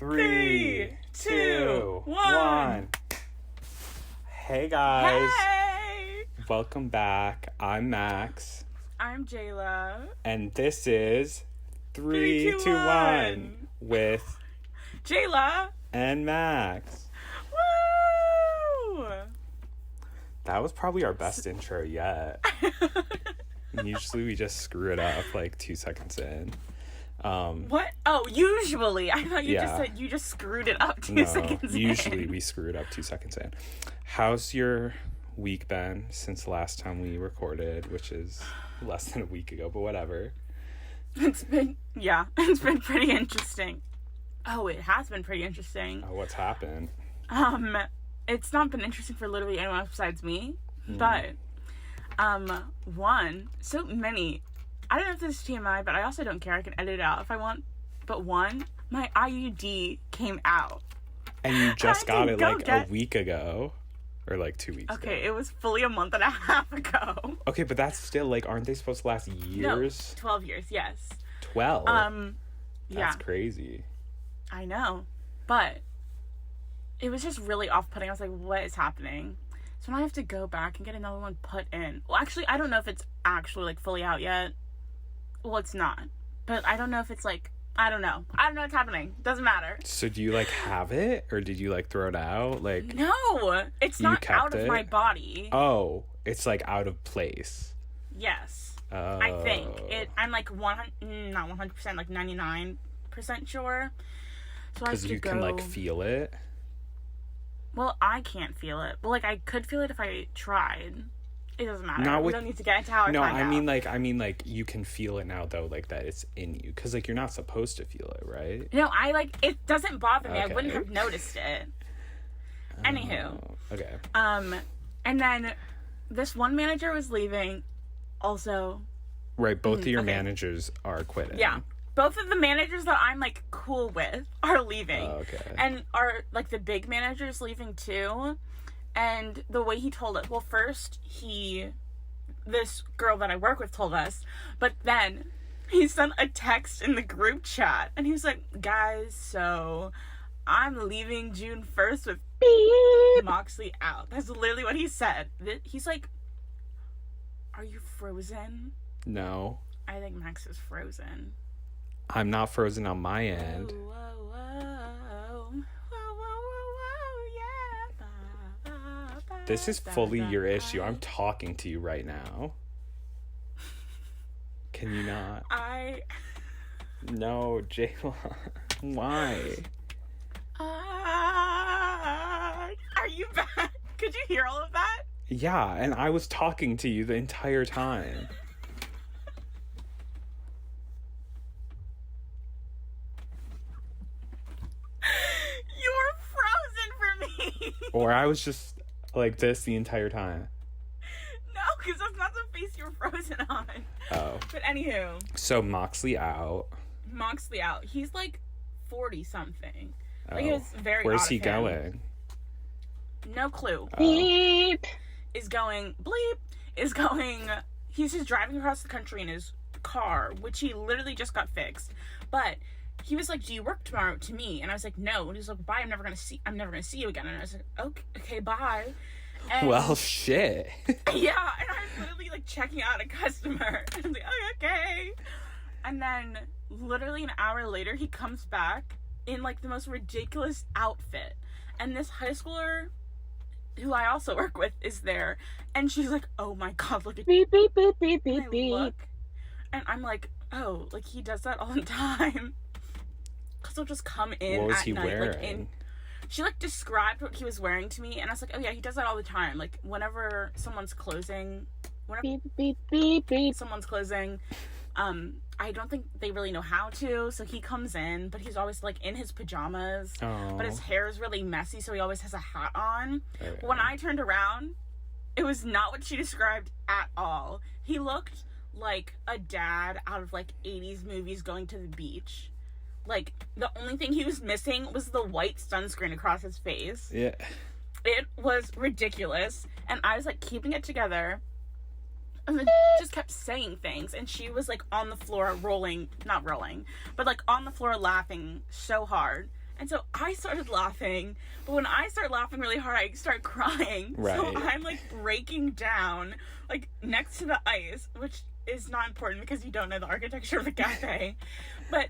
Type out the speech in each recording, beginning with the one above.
Three, two, one. Hey guys. Hey! Welcome back. I'm Max. I'm Jayla. And this is 3, 2, 1 with Jayla and Max. Woo! That was probably our best intro yet. Usually we just screw it up like 2 seconds in. What? Oh, usually. I thought you Yeah. just said you just screwed it up 2 seconds in. Usually we screw it up 2 seconds in. How's your week been since the last time we recorded, which is less than a week ago, but whatever. It's been pretty interesting. Oh, it has been pretty interesting. Oh, what's happened? It's not been interesting for literally anyone else besides me, but, so many, I don't know if this is TMI, but I also don't care, I can edit it out if I want, but one, my IUD came out. And you just got it like a week ago, or like 2 weeks ago. Okay, it was fully a month and a half ago. Okay, but that's still like, aren't they supposed to last years? No, 12 years, yes. 12? Yeah. That's crazy. I know, but it was just really off-putting. I was like, what is happening? So now I have to go back and get another one put in. Well, actually, I don't know if it's actually like fully out yet. Well, it's not. But I don't know if it's like, I don't know what's happening. Doesn't matter. So do you like have it, or did you like throw it out? Like, no, it's not out of my body. Oh, it's like out of place. Yes. Oh. I think I'm like not 100%, like 99% sure. So I have to you go. Can like feel it. Well, I can't feel it. Well, like I could feel it if I tried. It doesn't matter. We don't need to get into how I find out. I mean like you can feel it now though, like that it's in you, because like you're not supposed to feel it, right? No, it doesn't bother me. Okay. I wouldn't have noticed it. Anywho. Okay. And then this one manager was leaving. Also. Right, both of your managers are quitting. Yeah. Both of the managers that I'm, like, cool with are leaving. Oh, okay. And are, like, the big manager's leaving, too. And the way he told it... Well, first, this girl that I work with told us. But then, he sent a text in the group chat. And he was like, guys, so... I'm leaving June 1st with beep. Moxley out. That's literally what he said. He's like... Are you frozen? No. I think Max is frozen. I'm not frozen on my end. Whoa, whoa, whoa. Whoa, whoa, whoa, whoa, yeah. This is fully your issue. I'm talking to you right now. Can you not? No, Jayla. Why? Are you back? Could you hear all of that? Yeah, and I was talking to you the entire time. You were frozen for me. Or I was just like this the entire time. No, because that's not the face you were frozen on. Oh. But anywho. So Moxley out. He's like 40-something. Oh. Like, it was very Where's odd he of him. going? No clue. Oh. Bleep. Is going... He's just driving across the country in his car, which he literally just got fixed. But... he was like, do you work tomorrow, to me? And I was like, no. And he was like, bye, I'm never gonna see you again. And I was like, okay, bye. And well, shit. yeah, and I was literally like checking out a customer. And I was like, okay. And then literally an hour later, he comes back in like the most ridiculous outfit. And this high schooler who I also work with is there. And she's like, oh my God, look at beep, beep, beep, beep, beep, beep. And I'm like, oh, like he does that all the time. Because he'll just come in what was at he night. wearing? She like described what he was wearing to me, and I was like, oh yeah, he does that all the time. Like whenever someone's closing, beep, beep, beep, beep. Someone's closing, I don't think they really know how to, so he comes in, but he's always like in his pajamas. Oh. But his hair is really messy, so he always has a hat on. Okay. When I turned around, it was not what she described at all. He looked like a dad out of like 80s movies going to the beach. Like, the only thing he was missing was the white sunscreen across his face. Yeah. It was ridiculous. And I was, like, keeping it together. And then just kept saying things. And she was, like, on the floor not rolling, but, like, on the floor laughing so hard. And so I started laughing, but when I start laughing really hard, I start crying. Right. So I'm, like, breaking down, like, next to the ice, which is not important because you don't know the architecture of the cafe. But,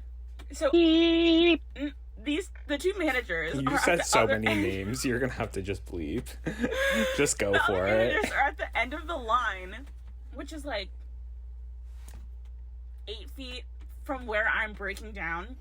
so, Beep. the two managers You are said at the so other many end. names. You're gonna have to just bleep. Just go The for other it. managers are at the end of the line, which is, like, 8 feet from where I'm breaking down.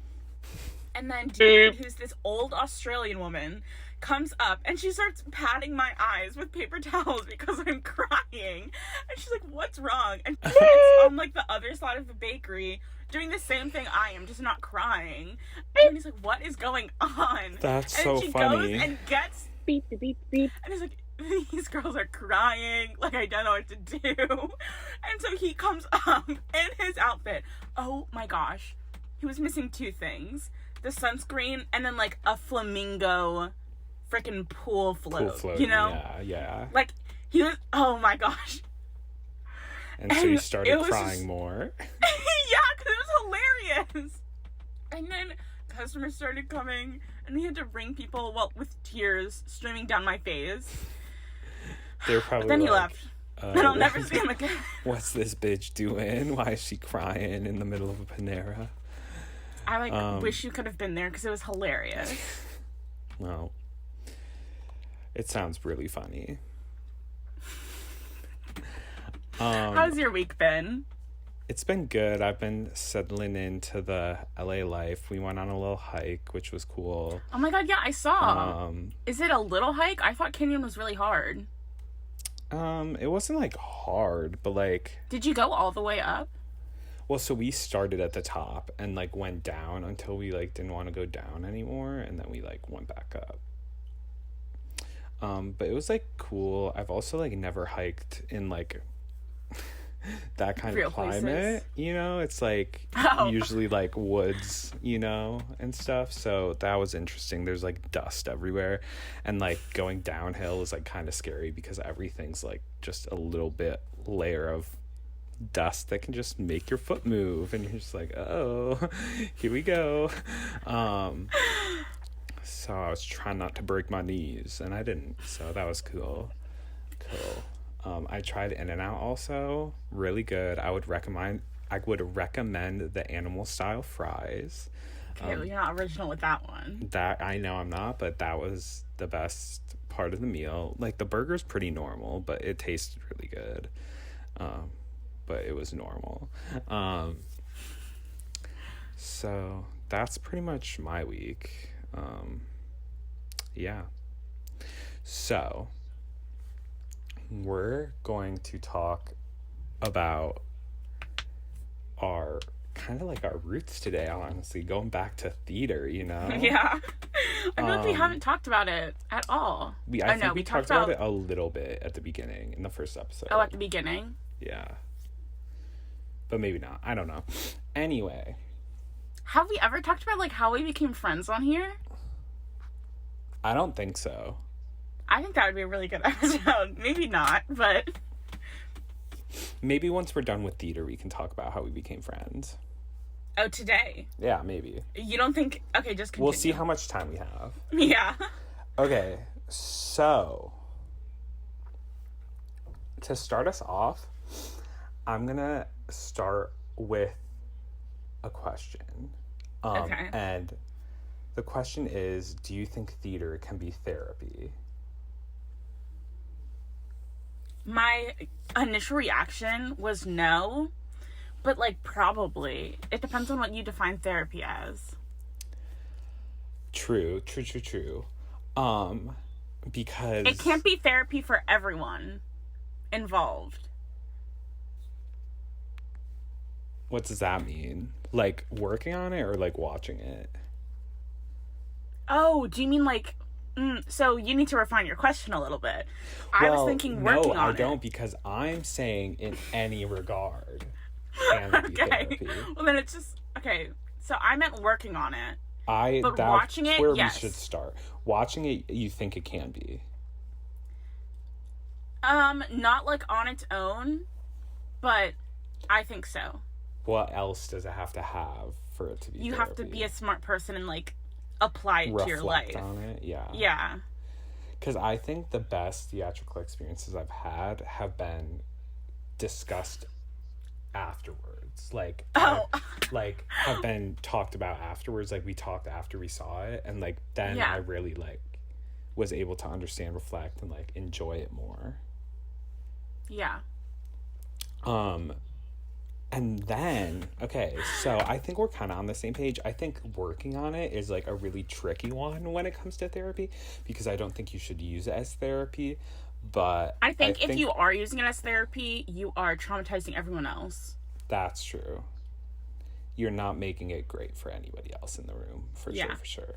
And then Dee, who's this old Australian woman, comes up and she starts patting my eyes with paper towels because I'm crying. And she's like, what's wrong? And it's on, like, the other side of the bakery doing the same thing I am, just not crying. And he's like, what is going on? That's and so she funny. goes and gets... Beep, beep, beep, beep. And he's like, these girls are crying. Like, I don't know what to do. And so he comes up in his outfit. Oh, my gosh. He was missing 2 things. The sunscreen and then, like, a flamingo freaking pool float, you know? Yeah. Like, he was, oh my gosh. And so you And started it was crying just- more. Yeah, because it was hilarious. And then customers started coming, and he had to ring people, well, with tears streaming down my face. They're probably But then he like, left. And I'll never see him again. What's this bitch doing? Why is she crying in the middle of a Panera? I, like, wish you could have been there, because it was hilarious. Well, it sounds really funny. How's your week been? It's been good. I've been settling into the LA life. We went on a little hike, which was cool. Oh my god, yeah, I saw. Is it a little hike? I thought Canyon was really hard. It wasn't, like, hard, but, like... Did you go all the way up? Well, so we started at the top and, like, went down until we, like, didn't want to go down anymore, and then we, like, went back up. But it was, like, cool. I've also, like, never hiked in, like, that kind Real of climate, places. you know? It's, like, usually, like, woods, you know, and stuff. So that was interesting. There's, like, dust everywhere. And, like, going downhill is, like, kind of scary because everything's, like, just a little bit layer of dust that can just make your foot move, and you're just like, oh, here we go. So I was trying not to break my knees, and I didn't, so that was cool. I tried In-N-Out also, really good. I would recommend the animal style fries. Okay, well, you're not original with that one. That I know I'm not, but that was the best part of the meal. Like, the burger's pretty normal, but it tasted really good. But it was normal. So that's pretty much my week. Yeah. So we're going to talk about our kind of like our roots today, honestly, going back to theater, you know? Yeah. I feel like we haven't talked about it at all. I think we talked about it a little bit at the beginning in the first episode. Oh, at the beginning? Yeah. But maybe not. I don't know. Anyway. Have we ever talked about, like, how we became friends on here? I don't think so. I think that would be a really good episode. Maybe not, but... Maybe once we're done with theater, we can talk about how we became friends. Oh, today? Yeah, maybe. You don't think... Okay, just continue. We'll see how much time we have. Yeah. Okay, so... to start us off, I'm gonna start with a question. Okay. And the question is, do you think theater can be therapy? My initial reaction was no, but, like, probably. It depends on what you define therapy as. True. Because... It can't be therapy for everyone involved. What does that mean? Like, working on it or, like, watching it? Oh, do you mean, like... so you need to refine your question a little bit. I was thinking working on it. No, I don't, because I'm saying in any regard can it be therapy. Well, then it's just... Okay, so I meant working on it. But that's watching it, where yes. we should start. Watching it, you think it can be? Not, like, on its own, but I think so. What else does it have to have for it to be You therapy? have to be a smart person and, like, apply it to your reflect life. on it. Yeah. Yeah. Because I think the best theatrical experiences I've had have been discussed afterwards. Like, like, have been talked about afterwards. Like, we talked after we saw it. And, like, then Yeah. I really, like, was able to understand, reflect, and, like, enjoy it more. Yeah. And then, okay, so I think we're kind of on the same page. I think working on it is, like, a really tricky one when it comes to therapy, because I don't think you should use it as therapy, but I think if you are using it as therapy, you are traumatizing everyone else. That's true. You're not making it great for anybody else in the room, for sure.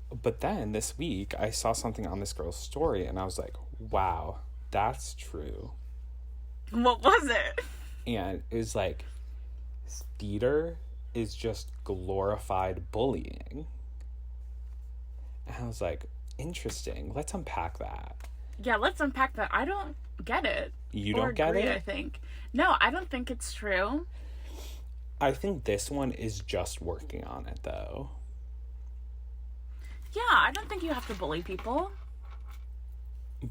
But then this week, I saw something on this girl's story, and I was like, wow, that's true. What was it? And it was like, theater is just glorified bullying. And I was like, interesting. Let's unpack that. Yeah, let's unpack that. I don't get it. You don't get it? I think. No, I don't think it's true. I think this one is just working on it, though. Yeah, I don't think you have to bully people.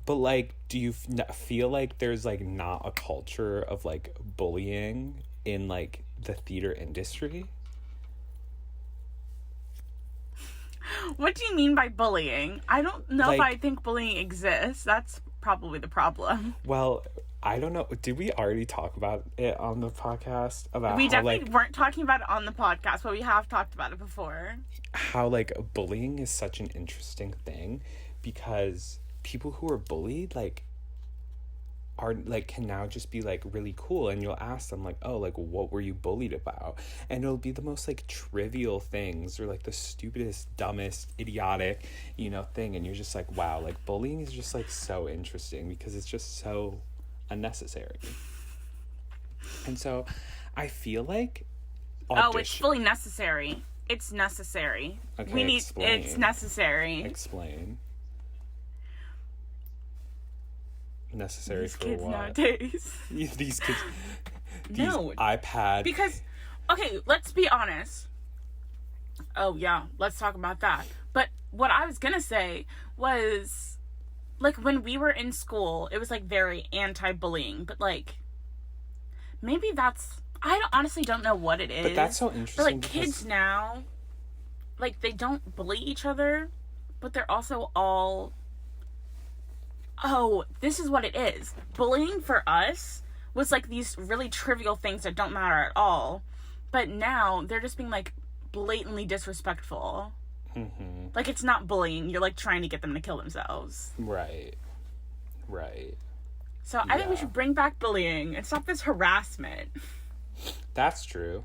But, like, do you feel like there's, like, not a culture of, like, bullying in, like, the theater industry? What do you mean by bullying? I don't know if Like, I think bullying exists. That's probably the problem. Well, I don't know. Did we already talk about it on the podcast? About We how, definitely like, weren't talking about it on the podcast, but we have talked about it before. how, like, bullying is such an interesting thing, because people who are bullied, like, are, like, can now just be, like, really cool, and you'll ask them, like, oh, like, what were you bullied about? And it'll be the most, like, trivial things, or, like, the stupidest, dumbest, idiotic, you know, thing, and you're just like, wow, like, bullying is just, like, so interesting, because it's just so unnecessary. And so I feel like Oh, it's fully necessary. It's necessary. Okay, explain. It's necessary. Explain. Necessary These for kids what? nowadays. These kids. These No. iPad. Because, okay, let's be honest. Oh, yeah, let's talk about that. But what I was gonna say was, like, when we were in school, it was, like, very anti-bullying. But, like, maybe that's... I honestly don't know what it is. But that's so interesting. But, like, kids now, like, they don't bully each other, but they're also all... Oh, this is what it is. Bullying for us was, like, these really trivial things that don't matter at all. But now, they're just being, like, blatantly disrespectful. Mm-hmm. Like, it's not bullying. You're, like, trying to get them to kill themselves. Right. So, I think we should bring back bullying and stop this harassment. That's true.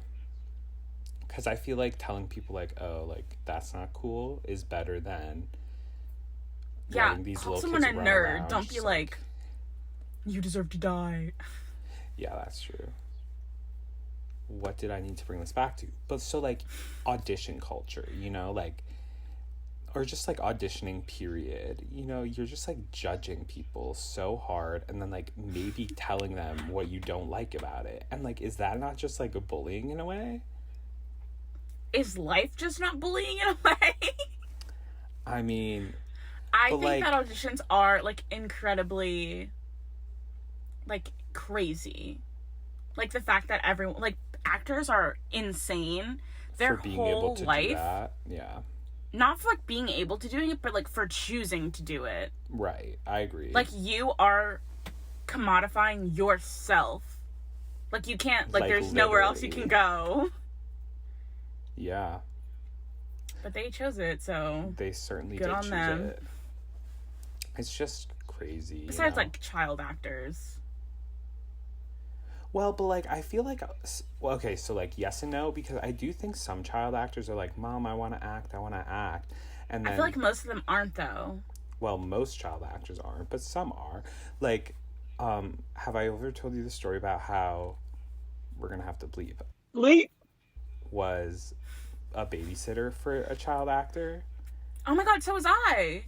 Because I feel like telling people, like, oh, like, that's not cool is better than... Yeah, these call little someone a kids run nerd. around, Don't be just like, you deserve to die. Yeah, that's true. What did I need to bring this back to? But so, like, audition culture, you know, like, or just, like, auditioning, period. You know, you're just, like, judging people so hard, and then, like, maybe telling them what you don't like about it. And, like, is that not just, like, a bullying in a way? Is life just not bullying in a way? I mean... I think that auditions are, like, incredibly, like, crazy. Like, the fact that everyone, like, actors are insane. Their for being whole able to life. do that. Yeah. Not for, like, being able to doing it, but, like, for choosing to do it. Right. I agree. Like, you are commodifying yourself. Like, you can't, like there's nowhere else you can go. Yeah. But they chose it, so... They certainly good did on choose them. it. It's just crazy. Besides, you know? like, child actors. Well, but, like, I feel like... Well, okay, so, like, yes and no, because I do think some child actors are like, Mom, I want to act. And then... I feel like most of them aren't, though. Well, most child actors aren't, but some are. Like, have I ever told you the story about how... We're going to have to bleep. Bleep. Was a babysitter for a child actor. Oh my god, so was I!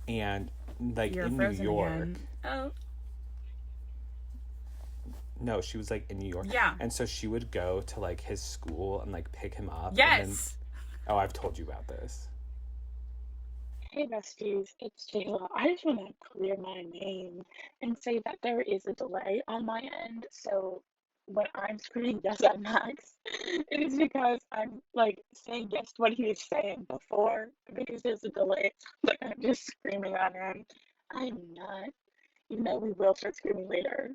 And... like, You're in New frozen York. again. Oh. No, she was, like, in New York. Yeah. And so she would go to, like, his school and, like, pick him up. Yes! Oh, I've told you about this. Hey besties, it's Jayla. I just want to clear my name and say that there is a delay on my end. So when I'm screaming yes at Max, it is because I'm like saying yes to what he was saying before because there's a delay. It's like I'm just screaming at him. I'm not. We will start screaming later.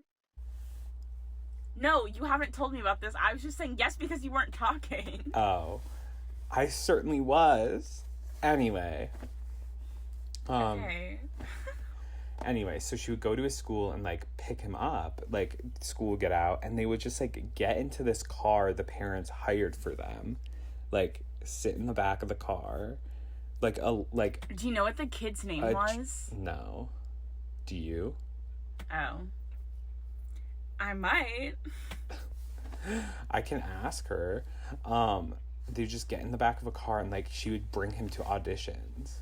No, you haven't told me about this. I was just saying yes because you weren't talking. Oh, I certainly was. Anyway. Okay. Anyway, so she would go to his school and like pick him up, like school would get out, and they would just like get into this car the parents hired for them, like sit in the back of the car, like. Do you know what the kid's name was? No. Do you? Oh. I might. I can ask her. They just get in the back of a car and like she would bring him to auditions.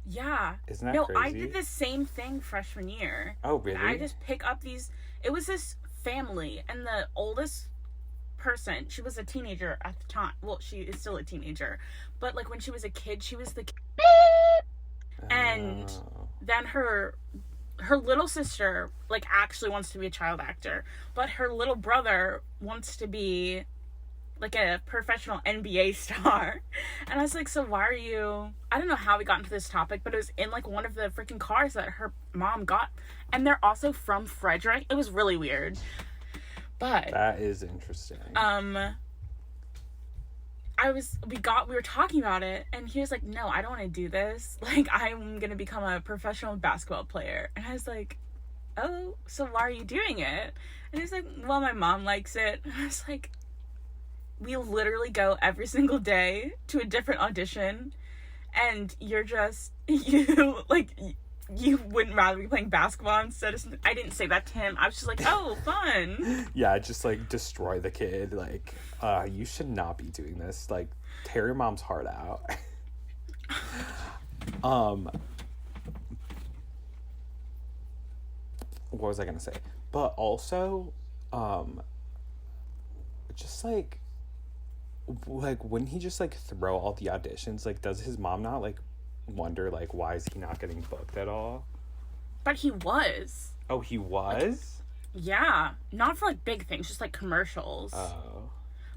Yeah. Isn't that no, crazy? I did the same thing freshman year. Oh, really? I just pick up these. It was this family, and the oldest person, she was a teenager at the time. Well, she is still a teenager, but like when she was a kid, she was the kid. And then her little sister like actually wants to be a child actor, but her little brother wants to be like a professional NBA star. And I was like, so why are you... I don't know how we got into this topic, but it was in like one of the freaking cars that her mom got. And they're also from Frederick. It was really weird. But... That is interesting. We were talking about it, and he was like, no, I don't want to do this. Like, I'm going to become a professional basketball player. And I was like, oh, so why are you doing it? And he's like, well, my mom likes it. And I was like... We literally go every single day to a different audition, and you're just, you wouldn't rather be playing basketball instead of something. I didn't say that to him. I was just like, oh, fun. Yeah, just like destroy the kid. Like, you should not be doing this. Like, tear your mom's heart out. What was I gonna say? But also, just like wouldn't he just like throw all the auditions? Like, does his mom not like wonder like why is he not getting booked at all? But he was. Oh, he was? Like, yeah, not for like big things, just like commercials. Oh.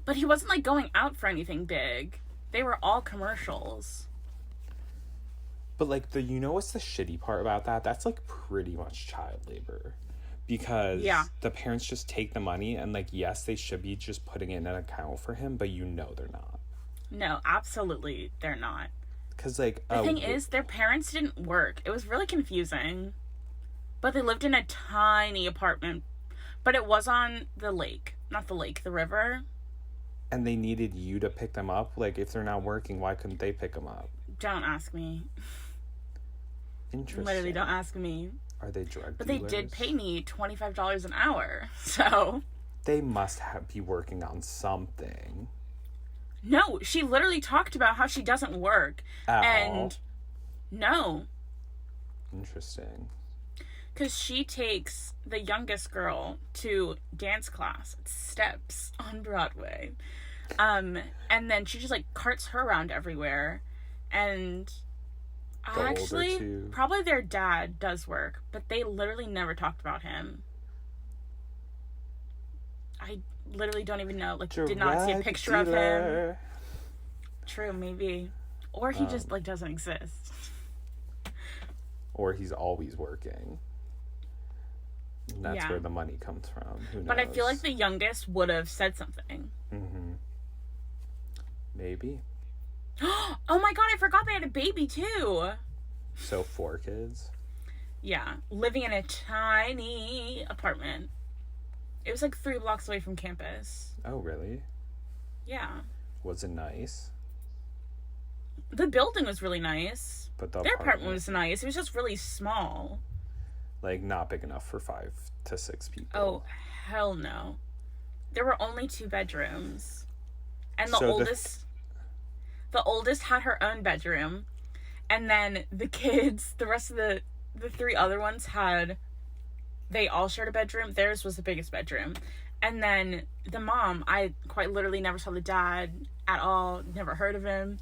But he wasn't like going out for anything big. They were all commercials. But like what's the shitty part about that? That's like pretty much child labor. Because the parents just take the money and, like, yes, they should be just putting in an account for him, but they're not. No, absolutely they're not. Because, like... The thing is, their parents didn't work. It was really confusing. But they lived in a tiny apartment. But it was on the lake. Not the lake, the river. And they needed you to pick them up? Like, if they're not working, why couldn't they pick them up? Don't ask me. Interesting. Literally, don't ask me. Are they drug But dealers? they did pay me $25 an hour, so... They must be working on something. No, she literally talked about how she doesn't work. At all? No. Interesting. Because she takes the youngest girl to dance class at Steps on Broadway. And then she just, like, carts her around everywhere. And... Actually, probably their dad does work, but they literally never talked about him. I literally don't even know. Like, did not see a picture of him. True, maybe. Or he just, like, doesn't exist. Or he's always working. And that's where the money comes from. Who knows? But I feel like the youngest would have said something. Mm-hmm. Maybe. Oh my god, I forgot they had a baby too. So 4 kids? Yeah, living in a tiny apartment. It was like 3 blocks away from campus. Oh, really? Yeah. Was it nice? The building was really nice. But their apartment was nice. It was just really small. Like, not big enough for 5 to 6 people. Oh, hell no. There were only 2 bedrooms. And the oldest had her own bedroom. And then the kids, the rest of the 3 other ones they all shared a bedroom. Theirs was the biggest bedroom. And then the mom, I quite literally never saw the dad at all. Never heard of him.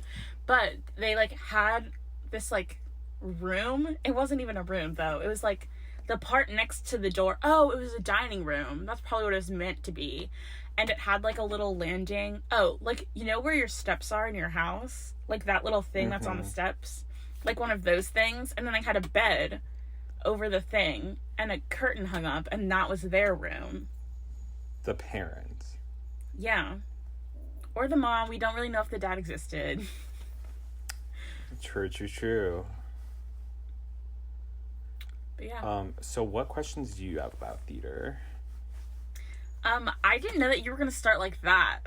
But they, like, had this, like, room. It wasn't even a room, though. It was, like, the part next to the door. Oh, it was a dining room. That's probably what it was meant to be. And it had, like, a little landing. Oh, like, you know where your steps are in your house? Like, that little thing that's on the steps? Like, one of those things. And then they had a bed over the thing. And a curtain hung up. And that was their room. The parents. Yeah. Or the mom. We don't really know if the dad existed. True. But yeah. So what questions do you have about theater? I didn't know that you were gonna start like that.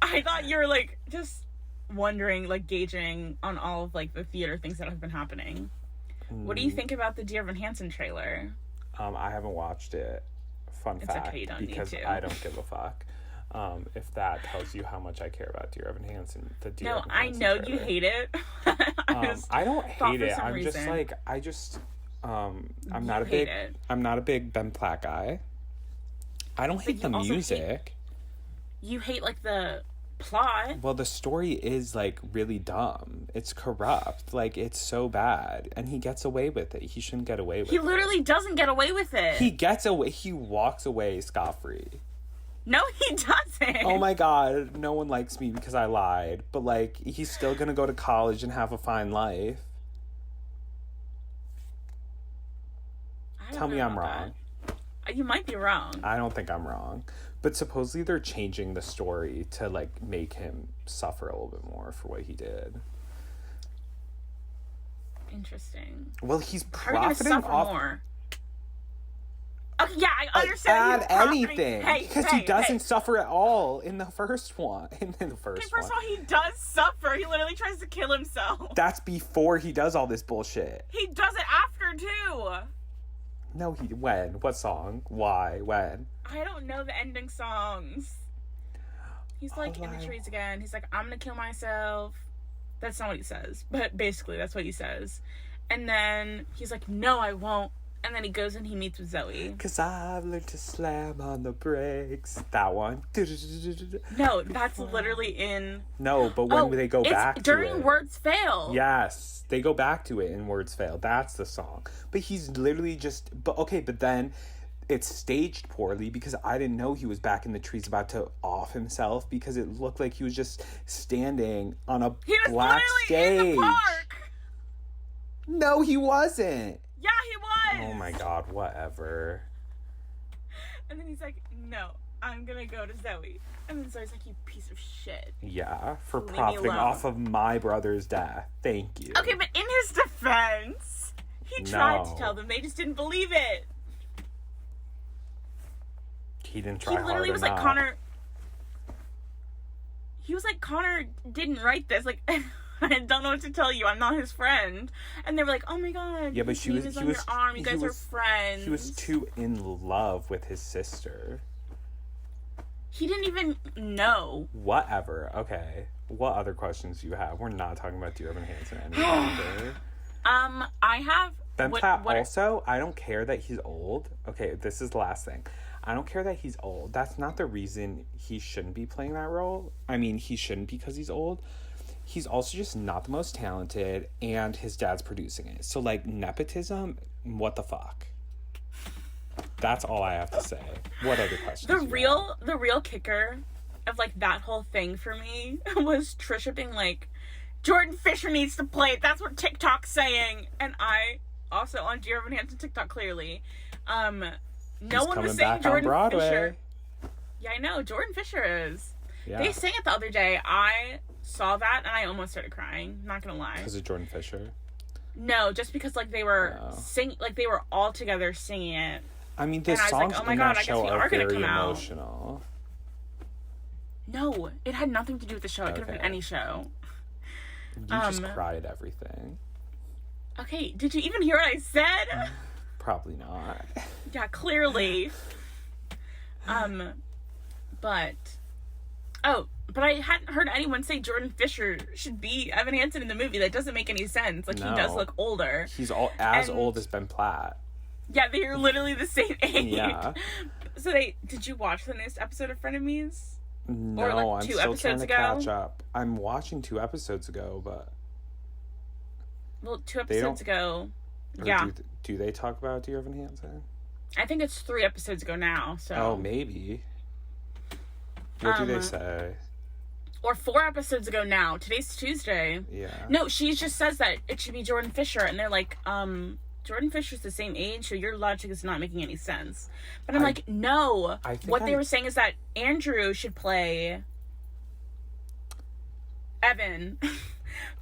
I thought you were, like, just wondering, like, gauging on all of, like, the theater things that have been happening. What do you think about the Dear Evan Hansen trailer? I haven't watched it. Fun fact, okay, you don't because need to. I don't give a fuck. If that tells you how much I care about Dear Evan Hansen, the Dear No, Evan I Hansen know trailer. you hate it. I don't hate it. I'm reason. just like, I'm not a big Ben Platt guy. I don't hate the music. You hate, like, the plot. Well, the story is, like, really dumb. It's corrupt. Like, it's so bad. And he gets away with it. He shouldn't get away with it. He literally doesn't get away with it. He gets away. He walks away scot-free. No, he doesn't. Oh my god, no one likes me because I lied. But, like, he's still gonna go to college and have a fine life. Tell me I'm wrong. You might be wrong. I don't think I'm wrong. But supposedly they're changing the story to, like, make him suffer a little bit more for what he did. Interesting. Well, he's How are you gonna profiting suffer off... more? Okay, yeah, I understand. Add anything. Because he doesn't suffer at all in the first one. First of all, he does suffer. He literally tries to kill himself. That's before he does all this bullshit. He does it after, too. No, when? What song? Why? When? I don't know the ending songs. He's, like, in the trees again. He's like, I'm gonna kill myself. That's not what he says. But basically, that's what he says. And then he's like, no, I won't. And then he goes and he meets with Zoe. 'Cause I've learned to slam on the brakes. That one. No, that's literally in... No, but when they go back to it. during Words Fail. Yes, they go back to it in Words Fail. That's the song. But he's literally just... But then it's staged poorly because I didn't know he was back in the trees about to off himself because it looked like he was just standing on a black stage. In the park. No, he wasn't. Yeah, he was. Oh my god, whatever. And then he's like, no, I'm gonna go to Zoe. And then Zoe's like, you piece of shit. Yeah, for profiting off of my brother's death. Thank you. Okay, but in his defense, he tried to tell them. They just didn't believe it. He didn't try hard enough. He literally was like, Connor... He was like, Connor didn't write this. Like... I don't know what to tell you. I'm not his friend. And they were like, oh my god. Yeah, but he was on your arm. You guys are friends. He was too in love with his sister. He didn't even know. Whatever. Okay. What other questions do you have? We're not talking about Dear Evan Hansen any longer. I have... Ben Platt also, I don't care that he's old. Okay, this is the last thing. I don't care that he's old. That's not the reason he shouldn't be playing that role. I mean, he shouldn't because he's old. He's also just not the most talented, and his dad's producing it. So, like, nepotism, what the fuck? That's all I have to say. What other questions? The real kicker of, like, that whole thing for me was Trisha being like, Jordan Fisher needs to play it. That's what TikTok's saying. And I also on Dear Evan Hansen TikTok clearly, no one was saying Jordan Fisher. Yeah, I know. Jordan Fisher is. Yeah. They sang it the other day. I saw that and I almost started crying. Not gonna lie. Because of Jordan Fisher? No, just because like they were they were all together singing it. I mean, the songs in that show are very emotional. No, it had nothing to do with the show. It could have been any show. You just cried at everything. Okay, did you even hear what I said? Probably not. Yeah, clearly. But I hadn't heard anyone say Jordan Fisher should be Evan Hansen in the movie. That doesn't make any sense. Like, he does look older. He's old as Ben Platt. Yeah, they're literally the same age. Yeah. So did you watch the newest episode of Frenemies? No, Or, like, I'm two still trying episodes to ago? catch up. I'm watching 2 episodes ago, but Well, 2 They don't- episodes ago. or Yeah. do they talk about Dear Evan Hansen? I think it's 3 episodes ago now, so. Oh, maybe. What do they say? Or 4 episodes ago now. Today's Tuesday. Yeah. No, she just says that it should be Jordan Fisher, and they're like, Jordan Fisher's the same age, so your logic is not making any sense. But I'm like, no. What they were saying is that Andrew should play Evan.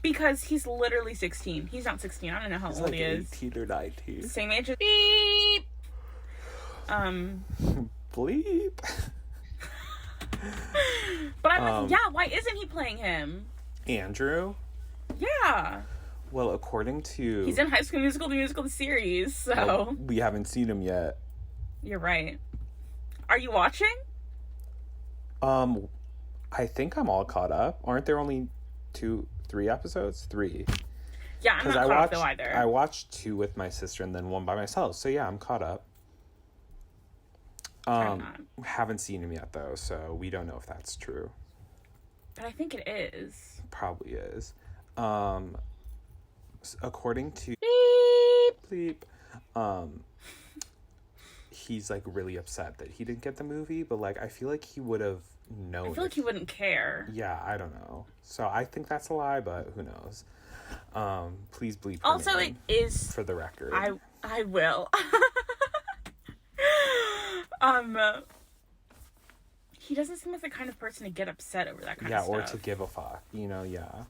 Because he's literally 16. He's not 16. I don't know how old like he is. 18 or 19. Same age as beep. Bleep. But I'm like, yeah, why isn't he playing him? Andrew? Yeah. Well, according to... He's in High School Musical, the musical, the series, so... we haven't seen him yet. You're right. Are you watching? I think I'm all caught up. Aren't there only 3 episodes? 3. Yeah, I'm not caught up though either. I watched 2 with my sister and then 1 by myself. So yeah, I'm caught up. Haven't seen him yet though, so we don't know if that's true. But I think it is. Probably is. According to Bleep, he's like really upset that he didn't get the movie, but like I feel like he would have known. I feel like he wouldn't care. Yeah, I don't know. So I think that's a lie, but who knows? Please bleep her Also, name it is for the record. I will. He doesn't seem like the kind of person to get upset over that kind of stuff. Yeah, or to give a fuck, yeah.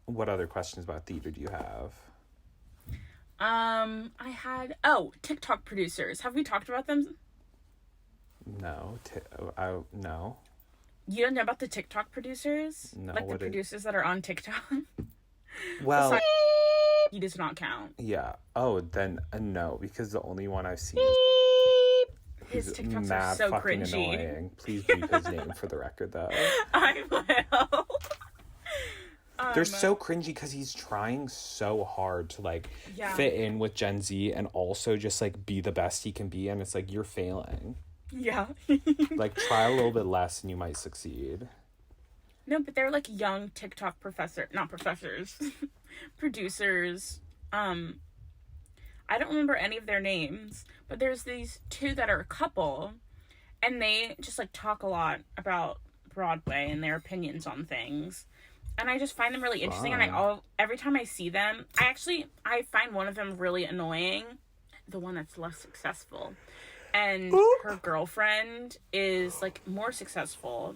What other questions about theater do you have? I had TikTok producers. Have we talked about them? No. No. You don't know about the TikTok producers? No. Like the producers that are on TikTok? Well, he does not count. Yeah. Oh, then no, because the only one I've seen is his TikToks are so fucking cringy. Annoying. Please bleep his name for the record, though. I will. They're so cringy because he's trying so hard to fit in with Gen Z and also just be the best he can be, and it's like you're failing. Yeah. Try a little bit less and you might succeed. No, but they're young TikTok producers. I don't remember any of their names, but there's these 2 that are a couple, and they just talk a lot about Broadway and their opinions on things. And I just find them really interesting. Wow. And every time I see them, I find one of them really annoying, the one that's less successful. And her girlfriend is more successful.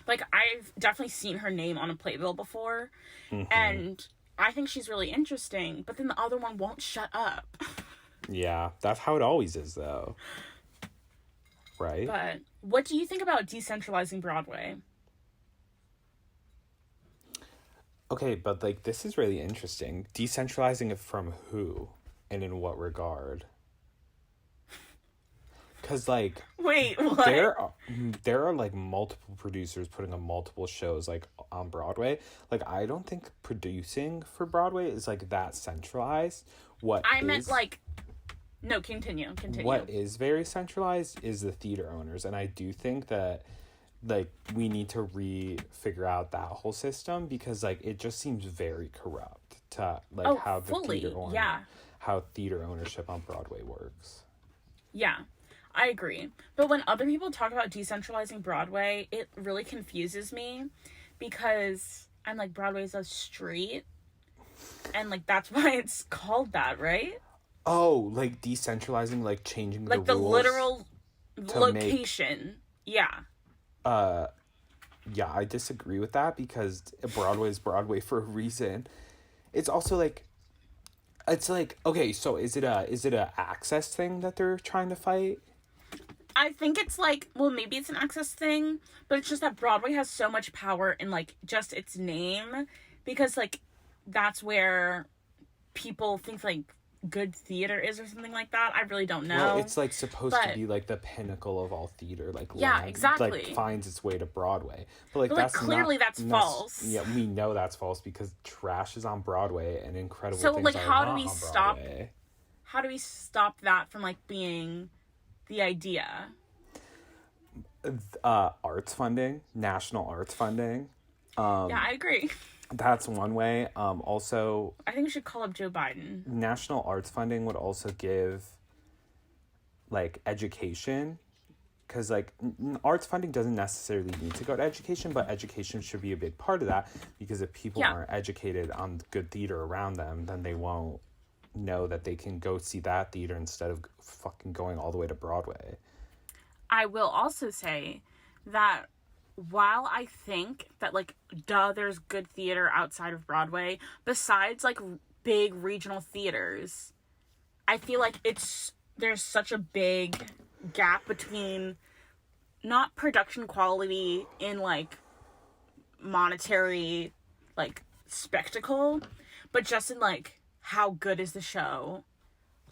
I've definitely seen her name on a playbill before, and I think she's really interesting, but then the other one won't shut up. Yeah, that's how it always is, though. Right? But what do you think about decentralizing Broadway? Okay, but this is really interesting. Decentralizing it from who and in what regard? Because wait, what? there are multiple producers putting on multiple shows on Broadway. I don't think producing for Broadway is that centralized. No, continue. What is very centralized is the theater owners, and I do think that we need to figure out that whole system because it just seems very corrupt to how how theater ownership on Broadway works. Yeah. I agree. But when other people talk about decentralizing Broadway, it really confuses me because I'm Broadway's a street, and that's why it's called that, right? Oh, decentralizing, changing the rules. The literal location. Yeah. Yeah, I disagree with that because Broadway is Broadway for a reason. It's also okay, so is it a access thing that they're trying to fight? I think it's maybe it's an access thing, but it's just that Broadway has so much power in just its name because that's where people think good theater is or something like that. I really don't know. Well, it's supposed to be the pinnacle of all theater. Yeah, exactly. Finds its way to Broadway, but that's clearly that's false. Yeah, we know that's false because trash is on Broadway and incredible so things are how not do we on stop? Broadway. How do we stop that from being the idea? Arts funding, national arts funding. Yeah, I agree. That's one way. Also, I think we should call up Joe Biden. national arts funding would also give, like, education. Because, like, arts funding doesn't necessarily need to go to education, but education should be a big part of that. Because if people aren't educated on good theater around them, then they won't know that they can go see that theater instead of fucking going all the way to Broadway. I will also say that while I think that, like, there's good theater outside of Broadway, besides, like, big regional theaters, I feel like there's such a big gap between not production quality in, like, monetary, like, spectacle, but just in, like, how good is the show?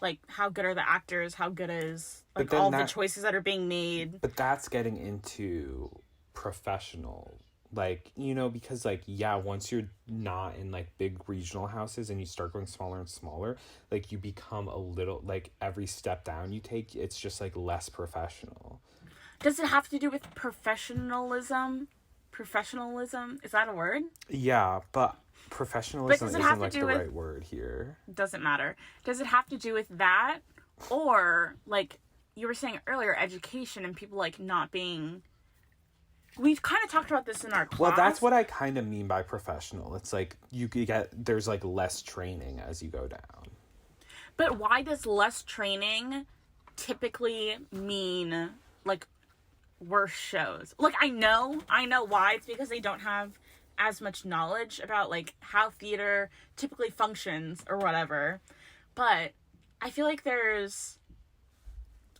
Like, how good are the actors? How good is, like, all the choices that are being made? But that's getting into professional, like, you know, because, like, yeah, once you're not in, like, big regional houses and you start going smaller and smaller, like, you become a little, like, every step down you take, it's just, like, less professional. Does it have to do with professionalism? Professionalism? Is that a word? Yeah, but professionalism isn't, like, the right word here. Doesn't matter. Does it have to do with that? Or, like, you were saying earlier, education and people, like, not being... We've kind of talked about this in our class. Well, that's what I kind of mean by professional. It's like there's, like, less training as you go down. But why does less training typically mean, like, worse shows? Like, I know why. It's because they don't have as much knowledge about, like, how theater typically functions or whatever. But I feel like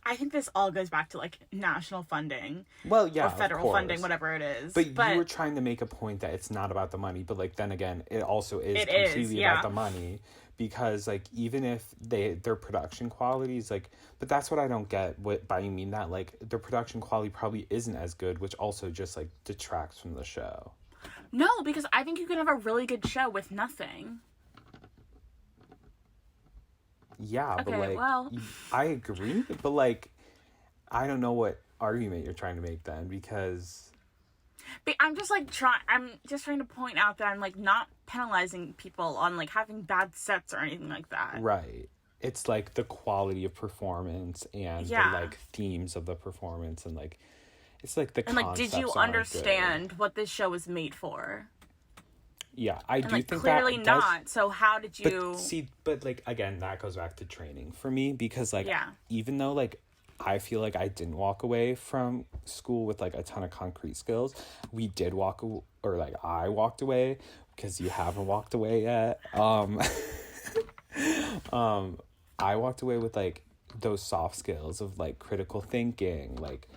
I think this all goes back to, like, national funding. Well, yeah, or federal funding, whatever it is. But you were trying to make a point that it's not about the money. But, like, then again, it also is completely about the money. Because, like, even if their production quality is, like... But that's what I don't get by you mean that. Like, their production quality probably isn't as good, which also just, like, detracts from the show. No, because I think you can have a really good show with nothing. Yeah, okay, but, like, well... I agree, but, like, I don't know what argument you're trying to make then, because... But I'm just trying to point out that I'm, like, not penalizing people on, like, having bad sets or anything like that. Right. It's, like, the quality of performance and the, like, themes of the performance and, like, it's, like, the concepts. And, like, did you understand what this show was made for? Yeah, I do think clearly that not. So how did you... But, like, again, that goes back to training for me because, like, even though, like, I feel like I didn't walk away from school with, like, a ton of concrete skills, I walked away because you haven't walked away yet. I walked away with, like, those soft skills of, like, critical thinking, like,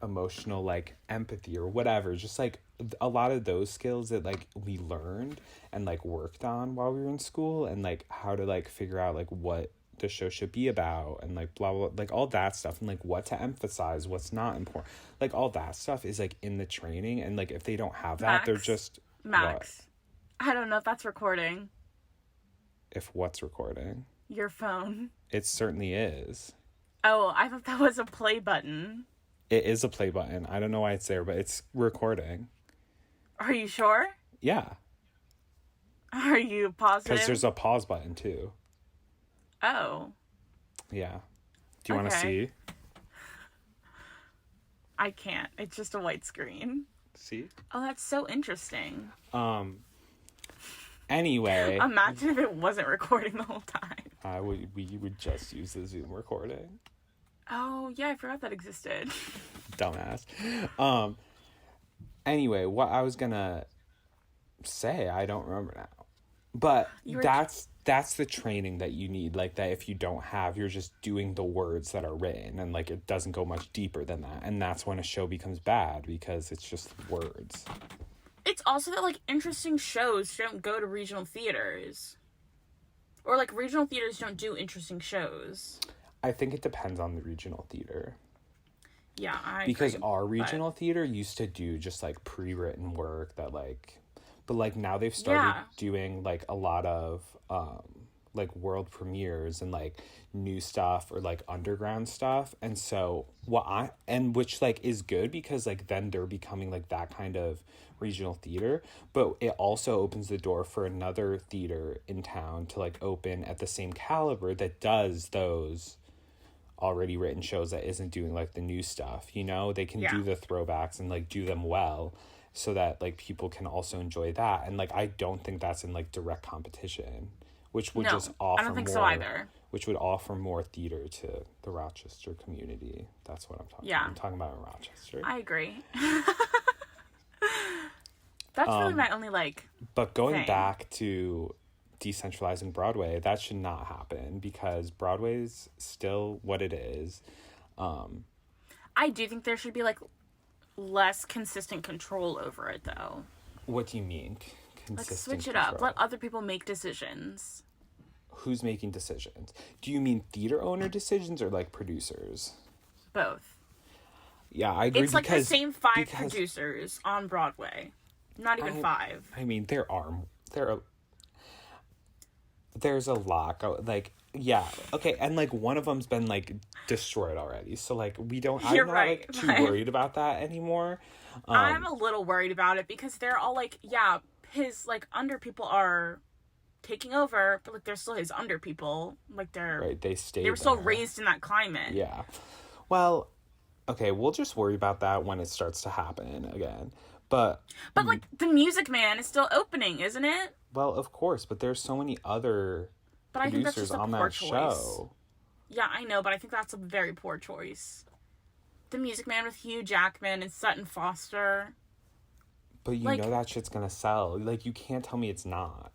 emotional, like, empathy or whatever, just, like, a lot of those skills that, like, we learned and, like, worked on while we were in school and, like, how to, like, figure out, like, what the show should be about and, like, blah, blah, like, all that stuff and, like, what to emphasize, what's not important, like, all that stuff is, like, in the training and, like, if they don't have that, they're just... Max. What? I don't know if that's recording. If what's recording? Your phone. It certainly is. Oh, I thought that was a play button. It is a play button. I don't know why it's there, but it's recording. Are you sure? Yeah. Are you positive? Because there's a pause button, too. Oh. Yeah. Do you want to see? I can't. It's just a white screen. See? Oh, that's so interesting. Anyway. Imagine if it wasn't recording the whole time. We would just use the Zoom recording. Oh, yeah, I forgot that existed. Dumbass. Anyway, what I was gonna say, I don't remember now. But that's the training that you need. Like, that if you don't have, you're just doing the words that are written. And, like, it doesn't go much deeper than that. And that's when a show becomes bad, because it's just words. It's also that, like, interesting shows don't go to regional theaters. Or, like, regional theaters don't do interesting shows. I think it depends on the regional theater. Yeah, because our regional theater used to do just, like, pre-written work that, like... But, like, now they've started doing, like, a lot of like world premieres and like new stuff or like underground stuff. And so which like is good because like then they're becoming like that kind of regional theater, but it also opens the door for another theater in town to like open at the same caliber that does those already written shows, that isn't doing like the new stuff, you know. They can do the throwbacks and like do them well, so that like people can also enjoy that. And like I don't think that's in like direct competition, which would just offer I don't think more, so either. which would offer more theater to the Rochester community. That's what I'm talking about. I'm talking about in Rochester. I agree. That's really my only like but going thing. back to decentralizing Broadway, that should not happen, because Broadway's still what it is. I do think there should be like less consistent control over it, though. What do you mean consistent? Like switch it control? up. Let other people make decisions. Who's making decisions? Do you mean theater owner decisions or like producers? Both. Yeah, I agree. It's like the same five producers on Broadway. Not even five. I mean, there's a lot. Like, yeah, okay, and like one of them's been like destroyed already. So like I'm not like too worried about that anymore. I'm a little worried about it because they're all like, his like under people are taking over, but like they're still his under people. Like they were still raised in that climate. Yeah. Well, okay, we'll just worry about that when it starts to happen again. But like the Music Man is still opening, isn't it? Well, of course, but there's so many other producers on that show. Yeah, I know, but I think that's a very poor choice. The Music Man with Hugh Jackman and Sutton Foster. But you know that shit's gonna sell. Like, you can't tell me it's not.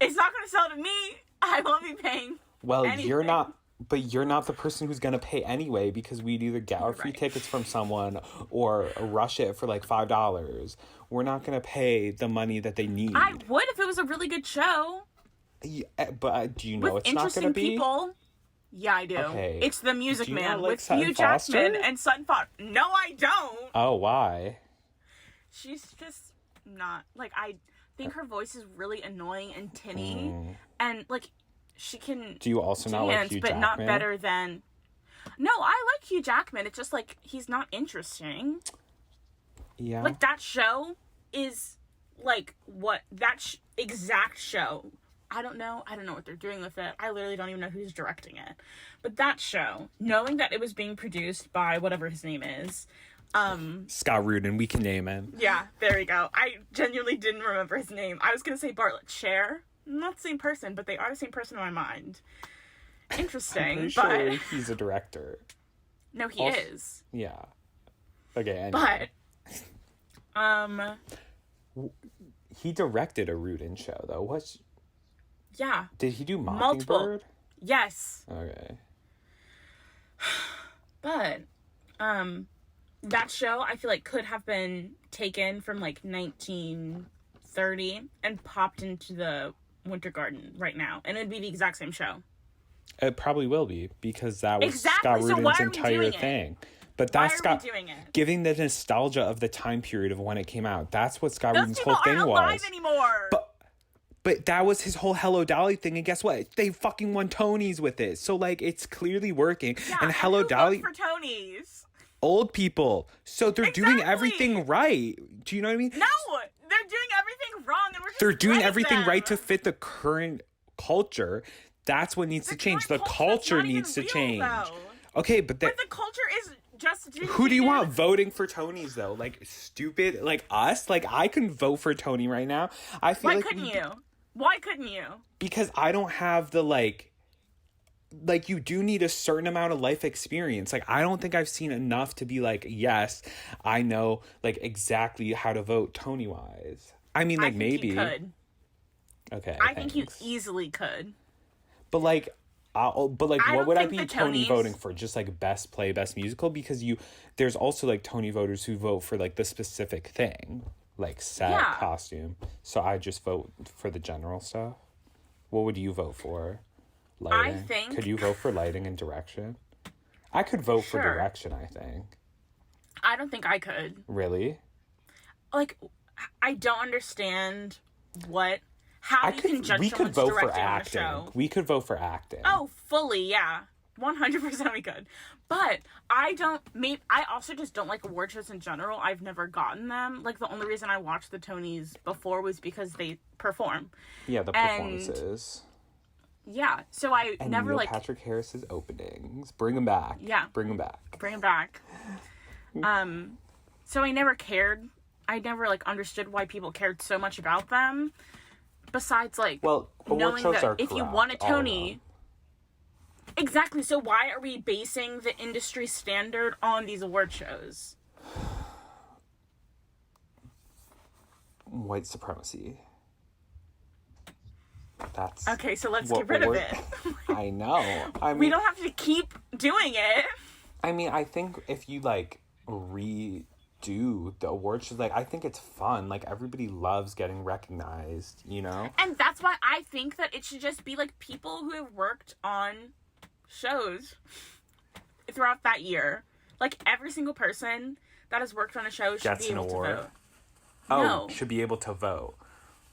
It's not gonna sell to me. I won't be paying. Well, anything. You're not the person who's gonna pay anyway, because we'd either get our free tickets from someone or rush it for like $5. We're not gonna pay the money that they need. I would if it was a really good show. Yeah, but do you know with it's not gonna be? People. Yeah, I do. Okay. It's the Music Man like with Sutton Hugh Foster? Jackman and Sutton Foster. No, I don't. Oh, why? She's just not like, I think her voice is really annoying and tinny, and like she can. Do you also not like Hugh Jackman? But not better than. No, I like Hugh Jackman. It's just like he's not interesting. Yeah. Like that show is like what exact show. I don't know what they're doing with it. I literally don't even know who's directing it. But that show, knowing that it was being produced by whatever his name is, Scott Rudin, we can name him. Yeah, there we go. I genuinely didn't remember his name. I was gonna say Bartlett Sher. Not the same person, but they are the same person in my mind. Interesting, I'm but pretty sure he's a director. No, he is. Yeah. Okay, anyway. But he directed a Rudin show though. Yeah. Did he do Mockingbird? Multiple. Yes. Okay. But that show I feel like could have been taken from like 1930 and popped into the Winter Garden right now, and it would be the exact same show. It probably will be, because that was Scott Rudin's entire thing. But that's giving the nostalgia of the time period of when it came out. That's what Scott Rudin's whole thing was. Those people aren't alive anymore. But that was his whole Hello Dolly thing, and guess what? They fucking won Tonys with it. So like, it's clearly working. Yeah, and Hello Dolly for Tonys. Old people. So they're doing everything right. Do you know what I mean? No, they're doing everything wrong, and we're just They're doing everything them. right to fit the current culture. That's what needs to change. The culture needs to change. Though. Okay, but the culture is just. Who do you want voting for Tonys though? Like stupid, like us. Like I can vote for Tony right now. I feel Why couldn't you? Why couldn't you? Because I don't have the like you do need a certain amount of life experience. Like I don't think I've seen enough to be like, yes, I know like exactly how to vote Tony wise. I mean, like maybe. You could. Okay. I think you easily could. But like, what would I be Tony voting for? Just like best play, best musical? Because there's also like Tony voters who vote for like the specific thing, like set, costume. So I just vote for the general stuff. What would you vote for? Lighting. Could you vote for lighting and direction? I could vote for direction, I think. I don't think I could. Really? Like, I don't understand how you can judge we someone's could vote for directing on a acting. show. We could vote for acting. Oh, fully, yeah. 100% we could. But I also just don't like award shows in general. I've never gotten them. Like, the only reason I watched the Tonys before was because they perform. Yeah, the performances. Yeah, so I and never, Neil Patrick Harris's openings. Bring them back. Yeah. Bring them back. Bring them back. So I never cared. I never, like, understood why people cared so much about them. Besides, like, well, knowing that are if you won a Tony... Exactly, so why are we basing the industry standard on these award shows? White supremacy. That's... Okay, so let's get rid of it. I know. I mean, we don't have to keep doing it. I mean, I think if you, like, redo the award shows, like, I think it's fun. Like, everybody loves getting recognized, you know? And that's why I think that it should just be, like, people who have worked on shows throughout that year. Like, every single person that has worked on a show should be able to vote. Should be able to vote.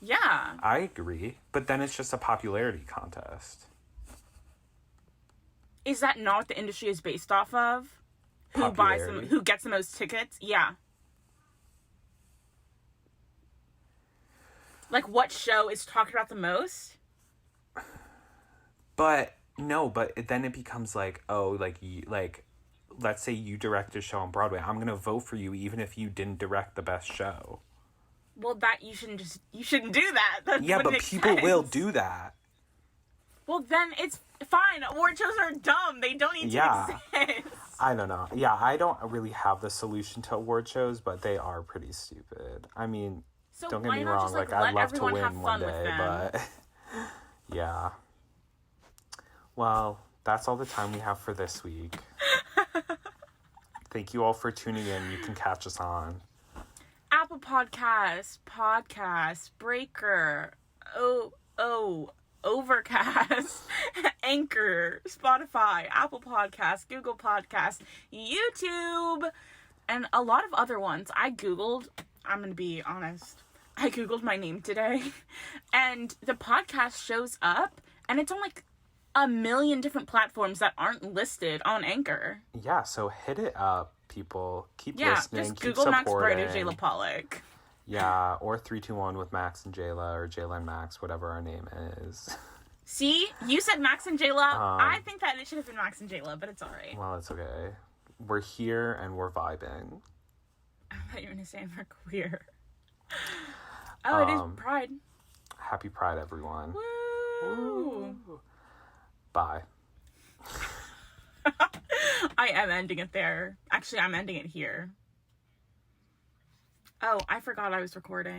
Yeah. I agree. But then it's just a popularity contest. Is that not what the industry is based off of? Who buys them? Who gets the most tickets? Yeah. Like, what show is talked about the most? But then it becomes like, oh, like, let's say you direct a show on Broadway. I'm gonna vote for you even if you didn't direct the best show. Well, that you shouldn't do that. That yeah, but people sense. will do that. Well, then it's fine. Award shows are dumb. They don't need to exist. I don't know. Yeah, I don't really have the solution to award shows, but they are pretty stupid. I mean, so don't get me wrong. Like, I'd love to win one day, but yeah. Well, that's all the time we have for this week. Thank you all for tuning in. You can catch us on Apple Podcasts, Breaker, Overcast, Anchor, Spotify, Apple Podcasts, Google Podcasts, YouTube, and a lot of other ones. I'm going to be honest, I Googled my name today, and the podcast shows up, and it's on, like, a million different platforms that aren't listed on Anchor. Yeah, so hit it up, people. Keep listening, just keep Google supporting. Max Bright or Jayla Pollock. Yeah, or 321 with Max and Jayla, or Jayla and Max, whatever our name is. See? You said Max and Jayla. I think that it should have been Max and Jayla, but it's alright. Well, it's okay. We're here and we're vibing. I thought you were going to say we're queer. Oh, it is Pride. Happy Pride, everyone. Woo! Woo. Bye. I am ending it there. Actually, I'm ending it here. Oh, I forgot I was recording.